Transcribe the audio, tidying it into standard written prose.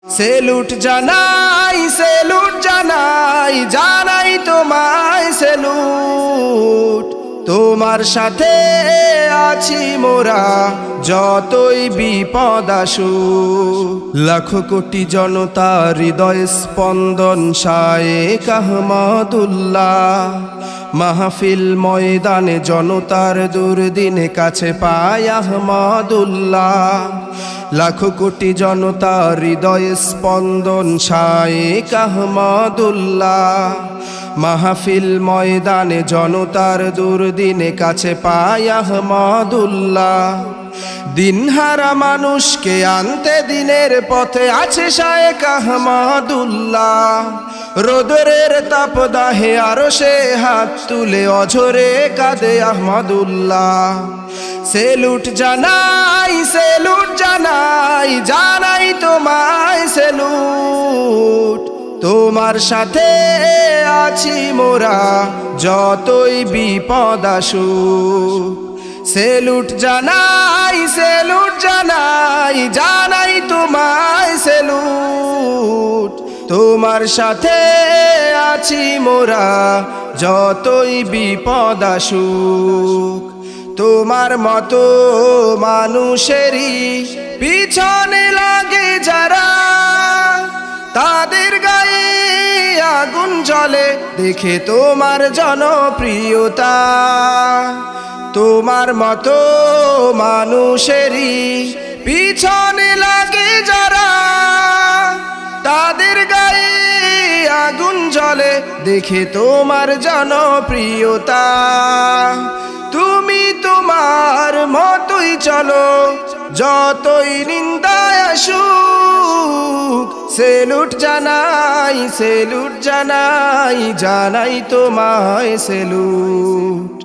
Salute জানাই জানাই তোমায় সেলুট। তোমার সাথে আছি মোরা যতই বিপদ আসুক। লাখো কোটি জনতা হৃদয় স্পন্দন শায়েখ আহমদুল্লাহ। মাহফিল ময়দানে জনতার দুর্দিনে কাছে পায় আহমদুল্লাহ। লাখো কোটি জনতা হৃদয় স্পন্দন শায়েখ আহমদুল্লাহ। মাহফিল ময়দানে জনতার দুর্দিনে কাছে পায় আহমদুল্লাহ। দিনহারা মানুষকে আনতে দিনের পথে আছে শায়েখ আহমদুল্লাহ। রোদরের তাপদাহে আরো সে হাত তুলে অঝরে কাঁদে আহমদুল্লাহ। সেলুট জানাই জানাই তোমায় সেলুট। তোমার সাথে আছি মোরা যতই বিপদ আসুক। সেলুট জানাই জানাই তোমায় সেলুট। তোমার সাথে আছি মোরা যতই বিপদ আসুক। তোমার মতো মানুষেরই পিছনে লাগে যারা, তাদের গায়ে আগুন জ্বলে দেখে তোমার জনপ্রিয়তা। তোমার মতো মানুষেরই পিছনে লাগে যারা, তাদের গায়ে আগুন জ্বলে দেখে তোমার জনপ্রিয়তা। তুমি তোমার মতোই চলো যতই নিন্দায় আসুক। সেলুট জানাই জানাই তোমায় সেলুট।